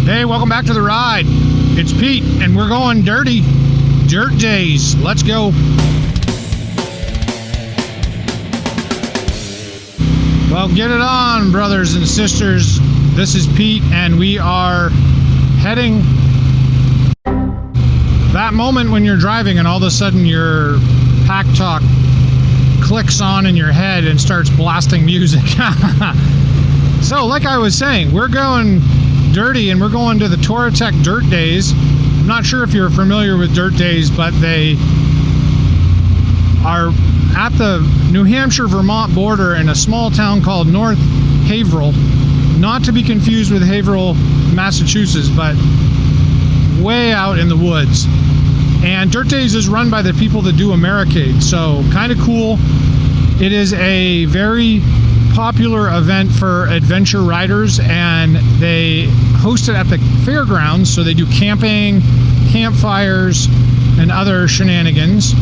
Hey, welcome back to the ride. It's Pete, and we're going dirty. Dirt Daze. Let's go. Well, get it on, brothers and sisters. This is Pete, and we are heading... That moment when you're driving and all of a sudden your pack talk clicks on in your head and starts blasting music. So, like I was saying, we're going dirty and we're going to the Touratech Dirt Daze. I'm not sure if you're familiar with Dirt Daze, but they are at the New Hampshire-Vermont border in a small town called North Haverhill. Not to be confused with Haverhill, Massachusetts, but way out in the woods. And Dirt Daze is run by the people that do Americade, so kind of cool. It is a very popular event for adventure riders, and they host it at the fairgrounds, so they do camping, campfires, and other shenanigans.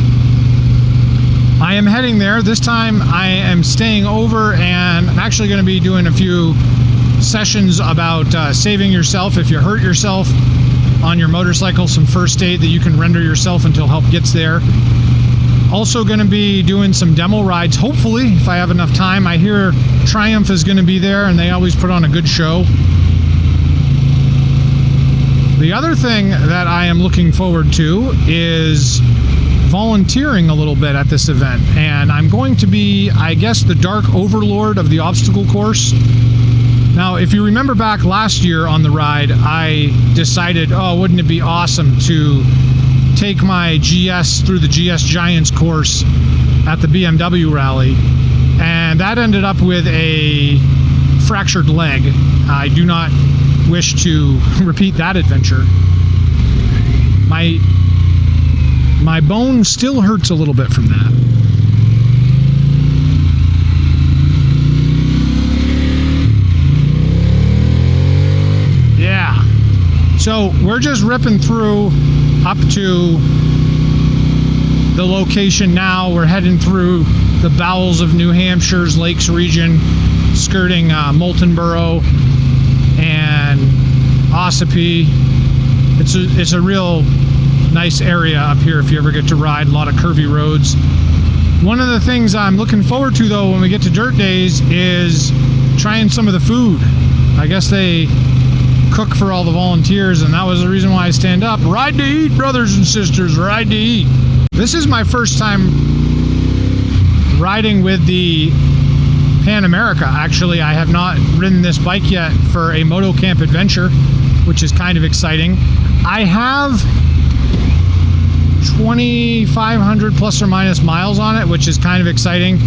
I am heading there. This time I am staying over, and I'm actually going to be doing a few sessions about saving yourself if you hurt yourself on your motorcycle, some first aid that you can render yourself until help gets there. Also going to be doing some demo rides, hopefully, if I have enough time. I hear Triumph is going to be there, and they always put on a good show. The other thing that I am looking forward to is volunteering a little bit at this event, and I'm going to be, I guess, the dark overlord of the obstacle course. Now, if you remember back last year on the ride, I decided, oh, wouldn't it be awesome to take my GS through the GS Giants course at the BMW rally, and that ended up with a fractured leg. I do not wish to repeat that adventure. My bone still hurts a little bit from that. Yeah. So we're just ripping through up to the location now. We're heading through the bowels of New Hampshire's Lakes region, skirting Moultonborough and Ossipee. It's a real nice area up here if you ever get to ride. A lot of curvy roads. One of the things I'm looking forward to, though, when we get to Dirt Daze is trying some of the food. I guess they cook for all the volunteers, and that was the reason why I stand up. Ride to eat, brothers and sisters, ride to eat. This is my first time riding with the Pan America. Actually, I have not ridden this bike yet for a moto camp adventure, which is kind of exciting. I have 2,500 plus or minus miles on it, which is kind of exciting,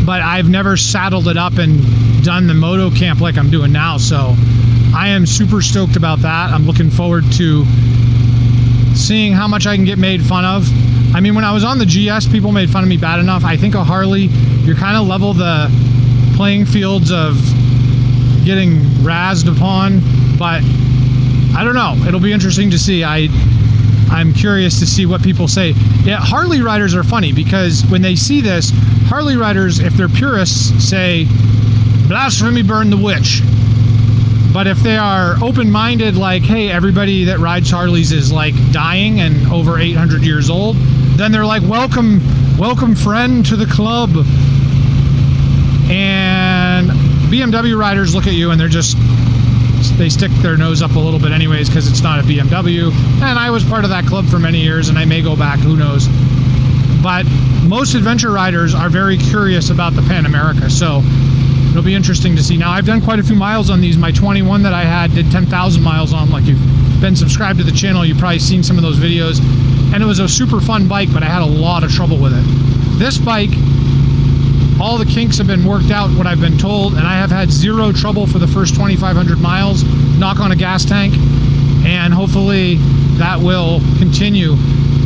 but I've never saddled it up and done the moto camp like I'm doing now, so I am super stoked about that. I'm looking forward to seeing how much I can get made fun of. I mean, when I was on the GS, people made fun of me bad enough. I think a Harley, you're kind of level the playing fields of getting razzed upon, but I don't know. It'll be interesting to see. I'm curious to see what people say. Yeah, Harley riders are funny because when they see this, Harley riders, if they're purists, say, blasphemy, burn the witch. But if they are open-minded, like, hey, everybody that rides Harleys is like dying and over 800 years old, then they're like, welcome friend to the club. And BMW riders look at you and they stick their nose up a little bit anyways because it's not a BMW. And I was part of that club for many years, and I may go back, who knows. But most adventure riders are very curious about the Pan America, so it'll be interesting to see. Now, I've done quite a few miles on these. My 21 that I had did 10,000 miles on. Like, you've been subscribed to the channel, you've probably seen some of those videos. And it was a super fun bike, but I had a lot of trouble with it. This bike, all the kinks have been worked out, what I've been told, and I have had zero trouble for the first 2,500 miles. Knock on a gas tank, and hopefully that will continue.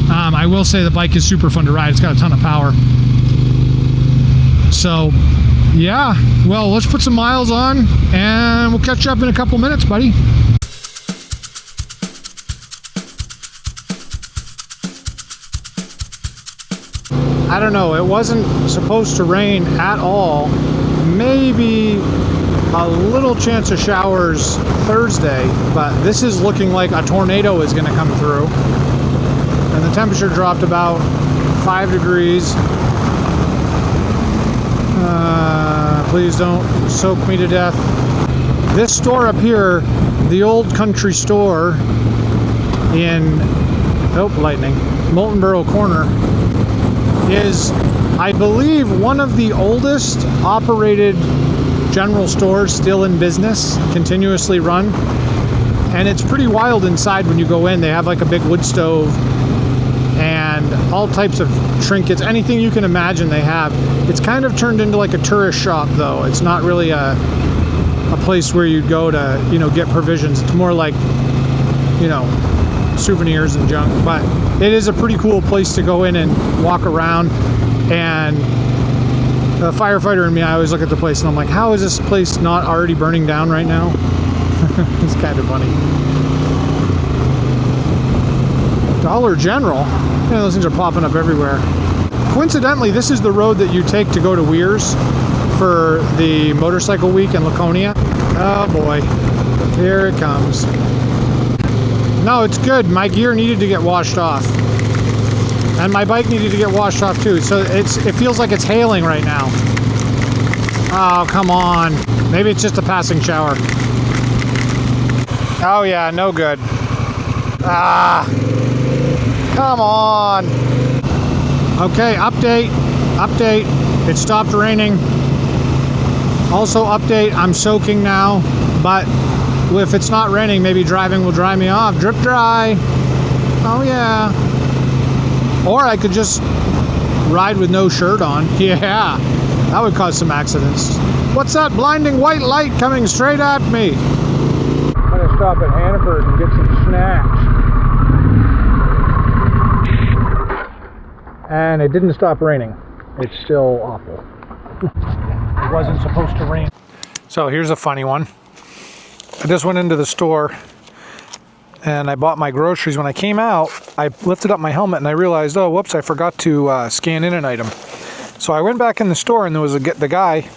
I will say the bike is super fun to ride. It's got a ton of power. So, yeah, well, let's put some miles on, and we'll catch up in a couple minutes, buddy. I don't know, it wasn't supposed to rain at all. Maybe A little chance of showers Thursday, but this is looking like a tornado is going to come through. And the temperature dropped about 5 degrees. Please don't soak me to death. This store up here, the Old Country Store in, lightning, Moultonborough Corner, is, I believe, one of the oldest operated general stores still in business, continuously run. And it's pretty wild inside when you go in. They have like a big wood stove and all types of trinkets, anything you can imagine they have. It's kind of turned into like a tourist shop though. It's not really a place where you'd go to, you know, get provisions. It's more like, you know, souvenirs and junk. But it is a pretty cool place to go in and walk around. And the firefighter in me, I always look at the place and I'm like, how is this place not already burning down right now? It's kind of funny. Dollar General, you know, those things are popping up everywhere. Coincidentally, this is the road that you take to go to Weirs for the motorcycle week in Laconia. Oh boy, here it comes. No, it's good. My gear needed to get washed off. And my bike needed to get washed off too. So it feels like it's hailing right now. Oh, come on. Maybe it's just a passing shower. Oh yeah, no good. Ah, come on. Okay, update. It stopped raining. Also update, I'm soaking now, but if it's not raining, maybe driving will dry me off. Drip dry. Oh yeah. Or I could just ride with no shirt on. Yeah, that would cause some accidents. What's that blinding white light coming straight at me? I'm gonna stop at Hannaford and get some snacks. And it didn't stop raining. It's still awful. It wasn't supposed to rain. So here's a funny one. I just went into the store and I bought my groceries. When I came out, I lifted up my helmet and I realized, oh, whoops, I forgot to scan in an item. So I went back in the store and there was the guy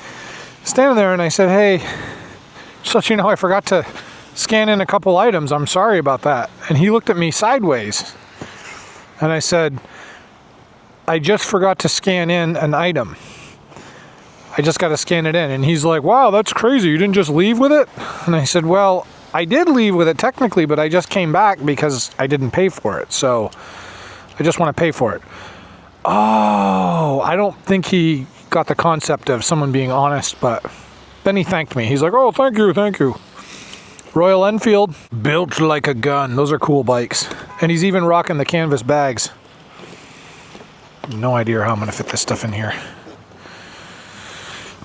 standing there and I said, hey, just so you know, I forgot to scan in a couple items. I'm sorry about that. And he looked at me sideways and I said, I just forgot to scan in an item. I just got to scan it in. And he's like, wow, that's crazy. You didn't just leave with it? And I said, well, I did leave with it technically, but I just came back because I didn't pay for it. So I just want to pay for it. Oh, I don't think he got the concept of someone being honest, but then he thanked me. He's like, oh, thank you. Royal Enfield, built like a gun. Those are cool bikes. And he's even rocking the canvas bags. No idea how I'm going to fit this stuff in here.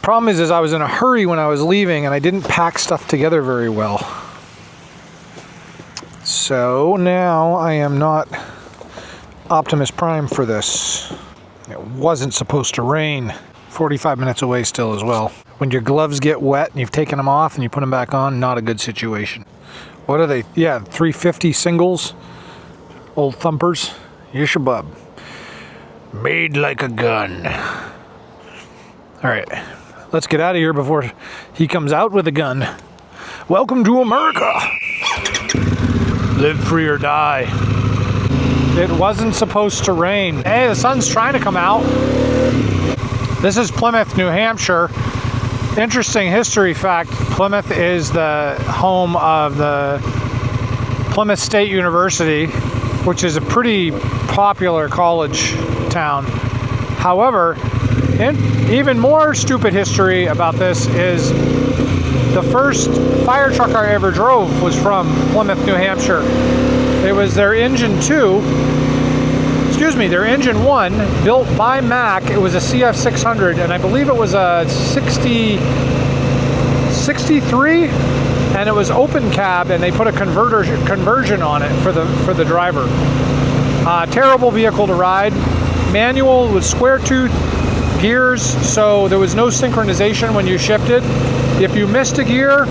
Problem is I was in a hurry when I was leaving and I didn't pack stuff together very well. So now I am not Optimus Prime for this. It wasn't supposed to rain. 45 minutes away still as well. When your gloves get wet and you've taken them off and you put them back on, not a good situation. What are they? Yeah, 350 singles. Old thumpers. Here's your bub. Made like a gun. All right. Let's get out of here before he comes out with a gun. Welcome to America. Live free or die. It wasn't supposed to rain. Hey, the sun's trying to come out. This is Plymouth, New Hampshire. Interesting history fact. Plymouth is the home of the Plymouth State University, which is a pretty popular college town. However, even more stupid history about this is the first fire truck I ever drove was from Plymouth, New Hampshire. It was their engine 1, built by Mack. It was a CF600, and I believe it was a 63, and it was open cab, and they put a conversion on it for the driver. Terrible vehicle to ride. Manual with square tooth gears, so there was no synchronization when you shifted. If you missed a gear,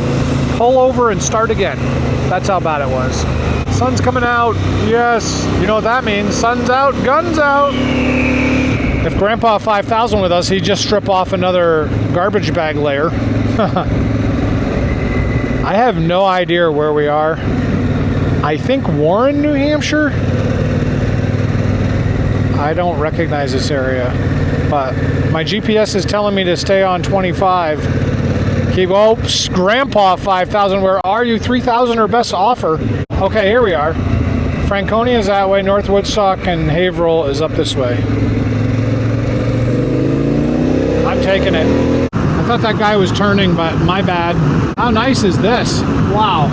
pull over and start again. That's how bad it was. Sun's coming out. Yes, you know what that means. Sun's out, guns out. If Grandpa 5000 with us, he'd just strip off another garbage bag layer. I have no idea where we are. I think Warren, New Hampshire. I don't recognize this area, but my GPS is telling me to stay on 25. Keep, oh, Grandpa 5,000, where are you? 3,000 or best offer. Okay, here we are. Franconia is that way, North Woodstock and Haverhill is up this way. I'm taking it. I thought that guy was turning, but my bad. How nice is this? Wow.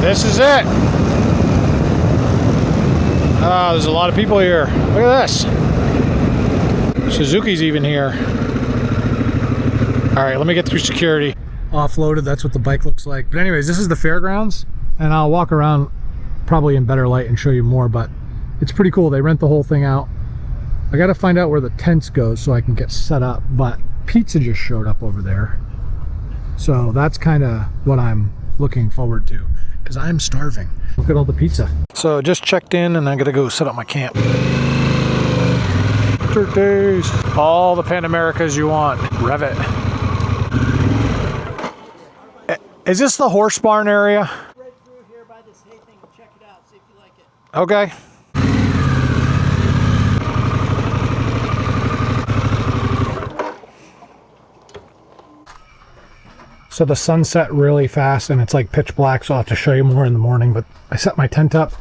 This is it. Oh, there's a lot of people here. Look at this. Suzuki's even here. All right, let me get through security. Offloaded, that's what the bike looks like. But anyways, this is the fairgrounds, and I'll walk around probably in better light and show you more, but it's pretty cool. They rent the whole thing out. I gotta find out where the tents go so I can get set up, but pizza just showed up over there. So that's kind of what I'm looking forward to, because I'm starving. Look at all the pizza. So just checked in and I gotta go set up my camp. Dirt Daze. All the Pan Americas you want. Rev it. Is this the horse barn area? Right through here by this hay thing and check it out, see if you like it. Okay. So the sun set really fast and it's like pitch black, so I'll have to show you more in the morning, but I set my tent up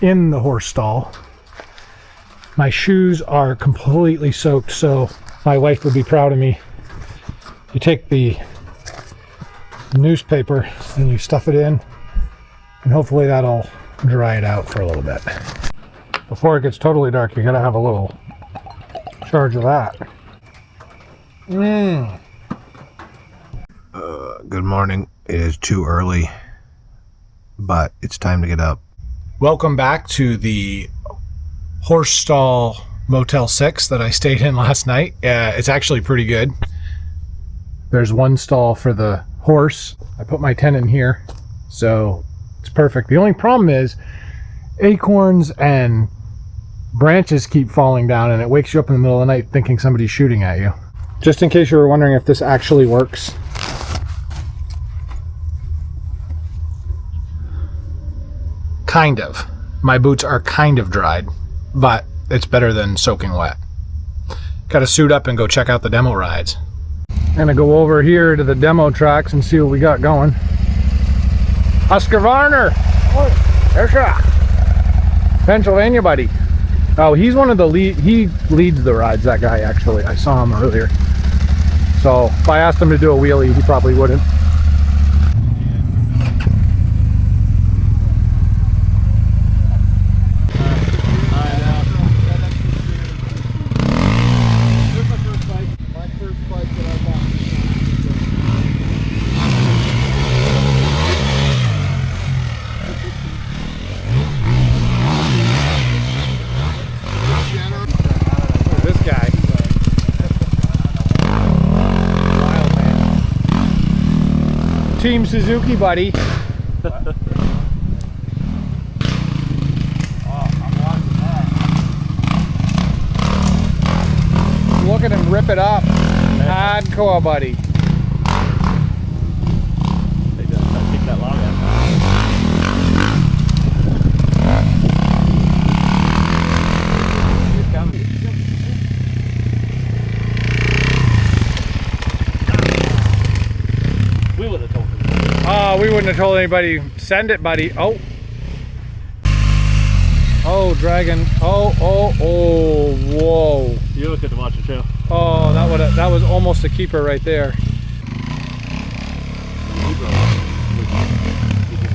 in the horse stall. My shoes are completely soaked, so my wife would be proud of me. You take the newspaper and you stuff it in, and hopefully that'll dry it out for a little bit. Before it gets totally dark, you gotta have a little charge of that. Good morning. It is too early, but it's time to get up. Welcome back to the horse stall Motel 6 that I stayed in last night. It's actually pretty good. There's one stall for the horse. I put my tent in here, so it's perfect. The only problem is acorns and branches keep falling down and it wakes you up in the middle of the night thinking somebody's shooting at you. Just in case you were wondering if this actually works. Kind of. My boots are kind of dried, but it's better than soaking wet. Gotta suit up and go check out the demo rides. Gonna go over here to the demo tracks and see what we got going. Oscar Varner! There's Pennsylvania buddy. Oh, he's one of the he leads the rides, that guy actually. I saw him earlier. So if I asked him to do a wheelie, he probably wouldn't. Team Suzuki, buddy. Look at him rip it up. Hardcore, buddy. They just kick that log out. We would have told him. Oh, we wouldn't have told anybody. Send it, buddy. Oh. Oh, dragon. Oh, whoa. You look at the watch the show. Oh, that was almost a keeper right there. Because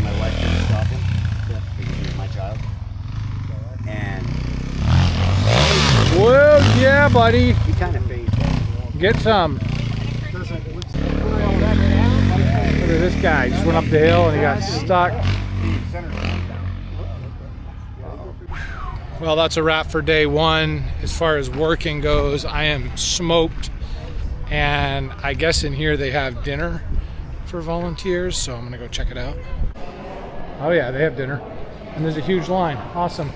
my wife couldn't stop him because he was my child. And Well, yeah, buddy. he kind of phased out. Get some. Look at this guy. Just went up the hill and he got stuck. Well, that's a wrap for day one. As far as working goes, I am smoked. And I guess in here they have dinner for volunteers, so I'm gonna go check it out. Oh yeah, they have dinner. and there's a huge line. Awesome.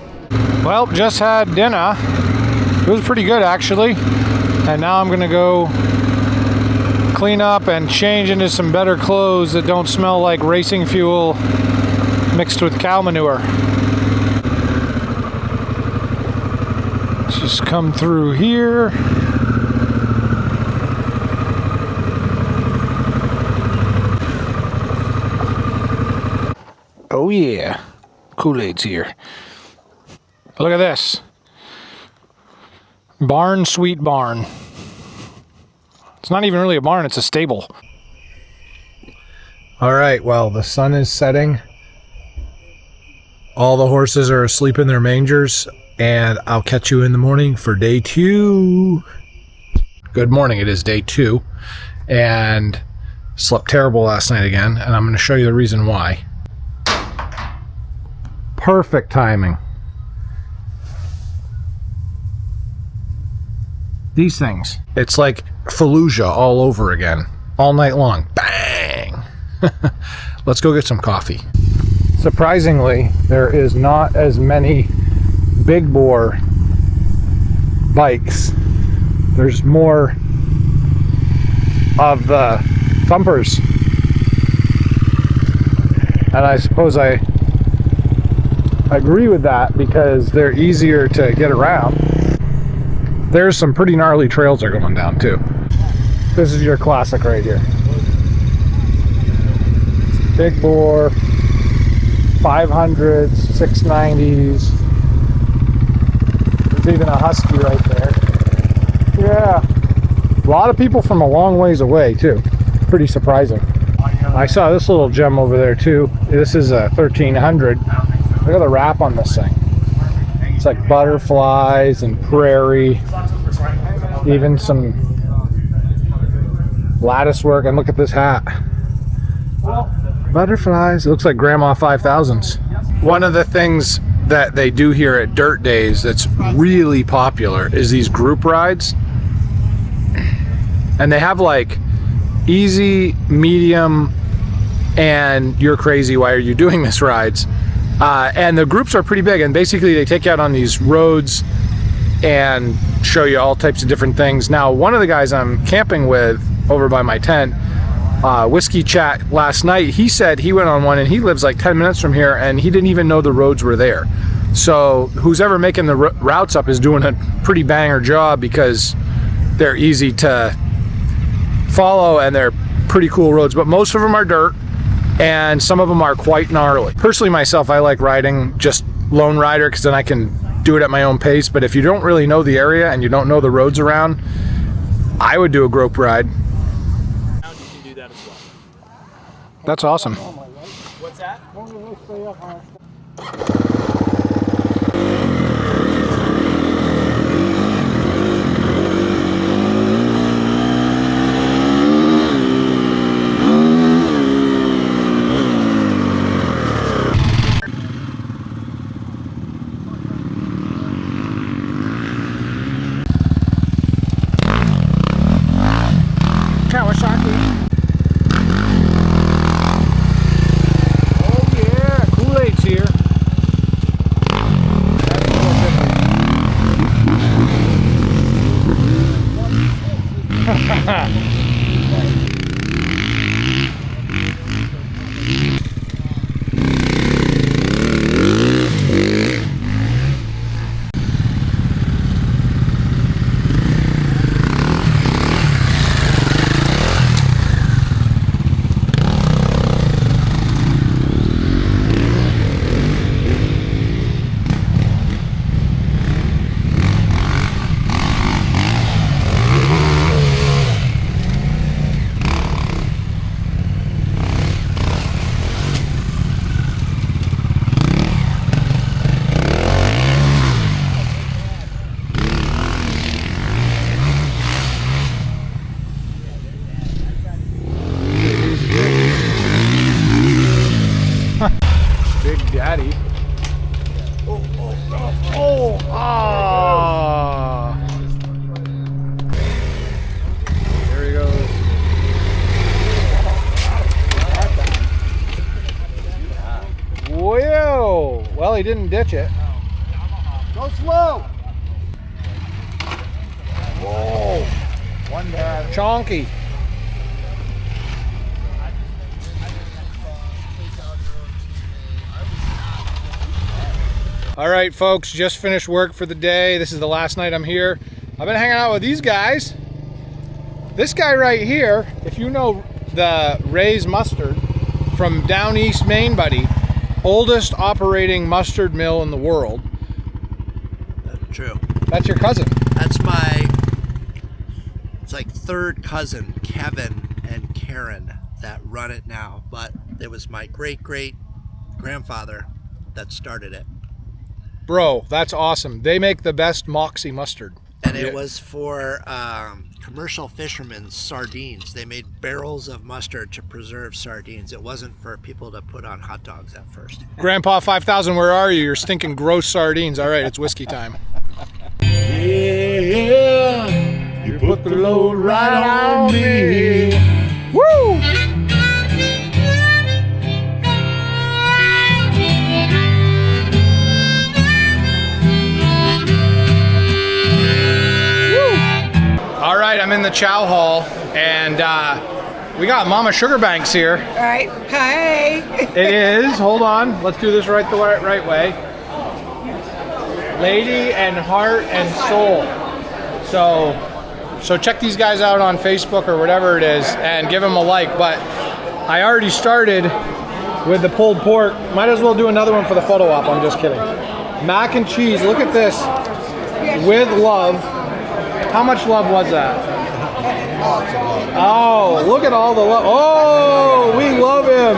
Well, just had dinner. It was pretty good actually. And now I'm gonna go clean up and change into some better clothes that don't smell like racing fuel mixed with cow manure. Let's just come through here. Oh yeah, Kool-Aid's here. Look at this. Barn, sweet barn. It's not even really a barn, it's a stable. All right, well, the sun is setting. All the horses are asleep in their mangers, and I'll catch you in the morning for day 2. Good morning, it is day 2, and slept terrible last night again, and I'm going to show you the reason why. Perfect timing. These things. It's like Fallujah all over again. All night long. Bang! Let's go get some coffee. Surprisingly, there is not as many big bore bikes. There's more of the thumpers. And I suppose I agree with that because they're easier to get around. There's some pretty gnarly trails they're going down too. This is your classic right here. Big bore, 500s, 690s. There's even a Husky right there. Yeah. A lot of people from a long ways away too. Pretty surprising. I saw this little gem over there too. This is a 1300. Look at the wrap on this thing. It's like butterflies and prairie, even some lattice work. And look at this hat. Butterflies. It looks like Grandma 5000s. One of the things that they do here at Dirt Daze that's really popular is these group rides. And they have like easy, medium, and you're crazy, why are you doing this rides. And the groups are pretty big, and basically they take you out on these roads and show you all types of different things. Now, one of the guys I'm camping with over by my tent, Whiskey Chat last night, he said he went on one and he lives like 10 minutes from here and he didn't even know the roads were there. So who's ever making the routes up is doing a pretty banger job because they're easy to follow and they're pretty cool roads, but most of them are dirt. And some of them are quite gnarly. Personally, myself, I like riding just lone rider because then I can do it at my own pace. But if you don't really know the area and you don't know the roads around, I would do a group ride. You can do that as well. That's awesome. What's that? Oh yeah, Kool-Aid's here. Big Daddy. There he goes. Whoa! Well, he didn't ditch it. Go slow. Whoa. One bad. Chonky. All right, folks, just finished work for the day. This is the last night I'm here. I've been hanging out with these guys. This guy right here, if you know the Ray's Mustard from down east Maine, buddy, oldest operating mustard mill in the world. That's true. That's your cousin. That's my, it's like third cousin, Kevin and Karen, that run it now. But it was my great-great-grandfather that started it. Bro, that's awesome. They make the best Moxie mustard. And it was for commercial fishermen's sardines. They made barrels of mustard to preserve sardines. It wasn't for people to put on hot dogs at first. Grandpa 5000, where are you? You're stinking gross sardines. All right, it's whiskey time. Yeah, you put the load right on me. Woo! All right, I'm in the chow hall, and we got Mama Sugarbanks here. All right. Hi. It is. Hold on. Let's do this right the right way. Lady and heart and soul. So check these guys out on Facebook or whatever it is, and give them a like. But I already started with the pulled pork. Might as well do another one for the photo op. I'm just kidding. Mac and cheese. Look at this. With love. How much love was that? Oh, look at all the love. Oh, we love him.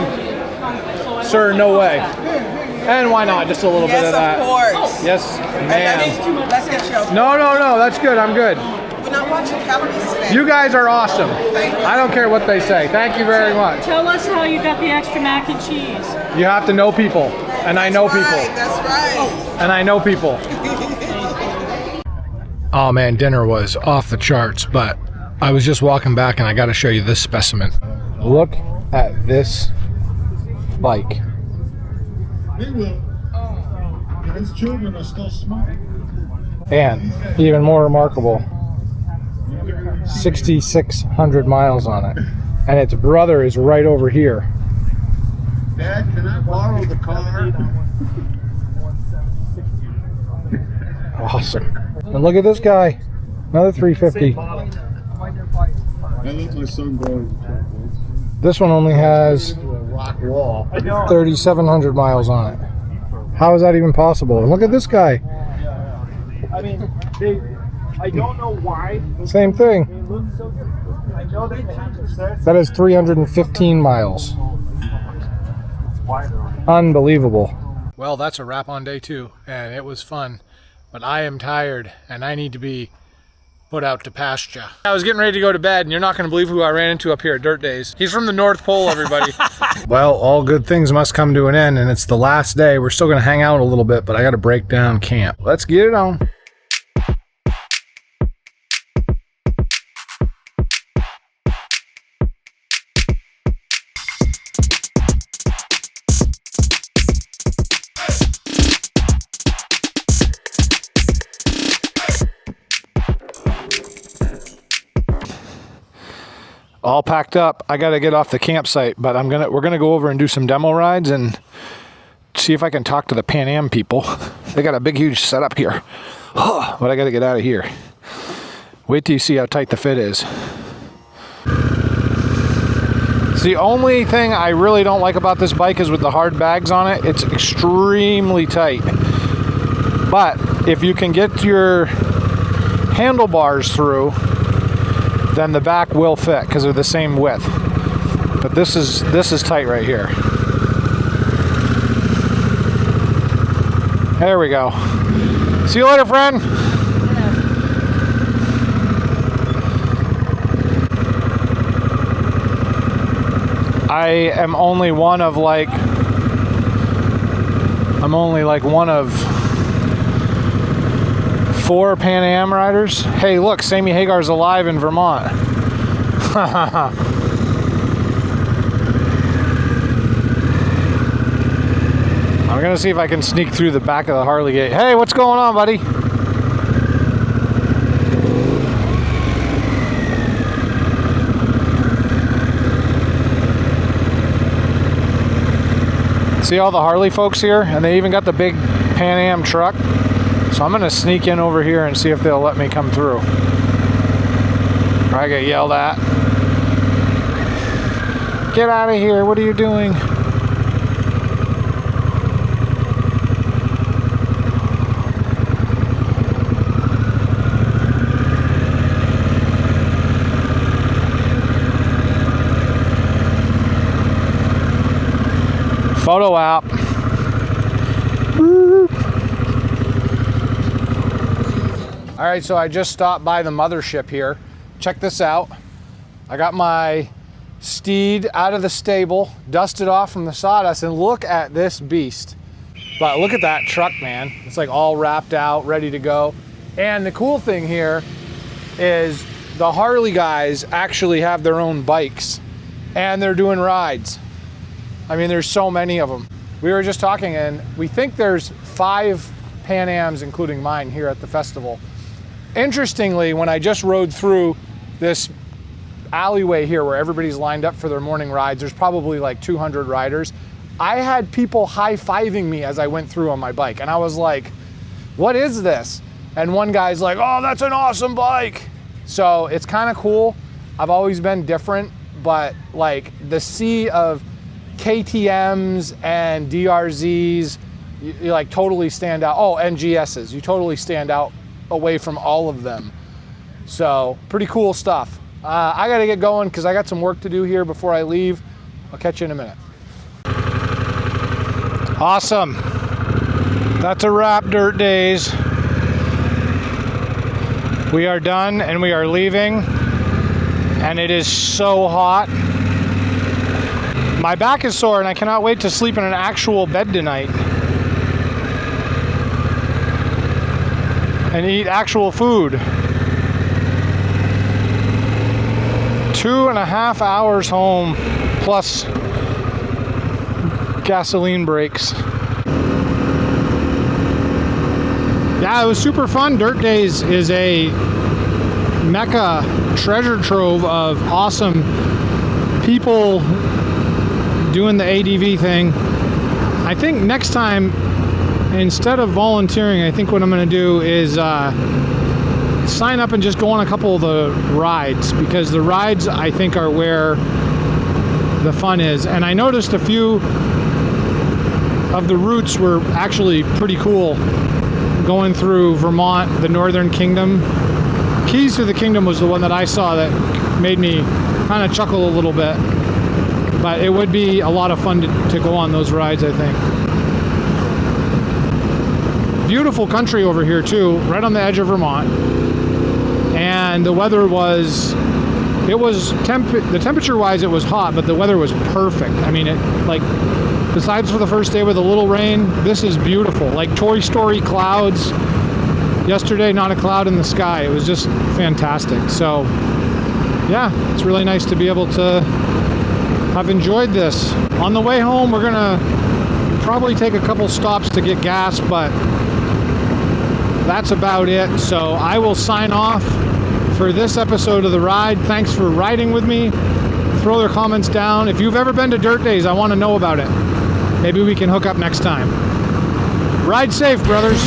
Sir, no way. And why not? Just a little bit of that. Yes, of course. Yes, ma'am. Let's get show. No, that's good. I'm good. We're not watching calories today. You guys are awesome. I don't care what they say. Thank you very much. Tell us how you got the extra mac and cheese. You have to know people. And I know people. That's right. And I know people. Oh man, dinner was off the charts, but I was just walking back and I got to show you this specimen. Look at this bike. They will. His children are still smart. And even more remarkable, 6,600 miles on it. And its brother is right over here. Dad, can I borrow the car? Awesome. And look at this guy. Another 350. I let my son go. This one only has Rock wall. 3,700 miles on it. How is that even possible? And look at this guy. I mean, I don't know why. Same thing. They look so different. I know they changed the sets. That is 315 miles. Unbelievable. Well, that's a wrap on day 2, and it was fun. But I am tired, and I need to be put out to pasture. I was getting ready to go to bed, and you're not going to believe who I ran into up here at Dirt Daze. He's from the North Pole, everybody. Well, all good things must come to an end, and it's the last day. We're still going to hang out a little bit, but I got to break down camp. Let's get it on. All packed up. I got to get off the campsite, but we're gonna go over and do some demo rides and see if I can talk to the Pan Am people. They got a big, huge setup here. But I got to get out of here. Wait till you see how tight the fit is. It's the only thing I really don't like about this bike is with the hard bags on it. It's extremely tight. But if you can get your handlebars through, then the back will fit because they're the same width. But this is tight right here. There we go. See you later, friend. I am only one of like, one of 4 Pan Am riders. Hey, look, Sammy Hagar's alive in Vermont. I'm gonna see if I can sneak through the back of the Harley gate. Hey, what's going on, buddy? See all the Harley folks here? And they even got the big Pan Am truck. So I'm gonna sneak in over here and see if they'll let me come through. Or I get yelled at. Get out of here, what are you doing? Photo app. All right, so I just stopped by the mothership here. Check this out. I got my steed out of the stable, dusted off from the sawdust, and look at this beast. But look at that truck, man. It's like all wrapped out, ready to go. And the cool thing here is the Harley guys actually have their own bikes and they're doing rides. I mean, there's so many of them. We were just talking and we think there's 5 Pan Ams, including mine, here at the festival. Interestingly, when I just rode through this alleyway here where everybody's lined up for their morning rides, there's probably like 200 riders. I had people high-fiving me as I went through on my bike. And I was like, what is this? And one guy's like, oh, that's an awesome bike. So it's kind of cool. I've always been different, but like the sea of KTMs and DRZs, you like totally stand out. Oh, and GSs, you totally stand out away from all of them. So pretty cool stuff. I gotta get going because I got some work to do here before I leave. I'll catch you in a minute. Awesome. That's a wrap, Dirt Daze. We are done and we are leaving. And it is so hot. My back is sore and I cannot wait to sleep in an actual bed tonight. And eat actual food. 2.5 hours home plus gasoline breaks. Yeah, it was super fun. Dirt Daze is a mecca treasure trove of awesome people doing the ADV thing. I think next time, instead of volunteering, I think what I'm going to do is sign up and just go on a couple of the rides, because the rides I think are where the fun is. And I noticed a few of the routes were actually pretty cool, going through Vermont, the Northern Kingdom. Keys to the Kingdom was the one that I saw that made me kind of chuckle a little bit. But it would be a lot of fun to go on those rides, I think. Beautiful country over here too, right on the edge of Vermont. And the weather was, the temperature wise it was hot, but the weather was perfect. I mean, it, like, besides for the first day with a little rain, this is beautiful. Like Toy Story clouds. Yesterday, not a cloud in the sky. It was just fantastic. So yeah, it's really nice to be able to have enjoyed this. On the way home, we're gonna probably take a couple stops to get gas, but that's about it. So I will sign off for this episode of The Ride. Thanks for riding with me. Throw their comments down. If you've ever been to Dirt Daze, I want to know about it. Maybe we can hook up next time. Ride safe, brothers.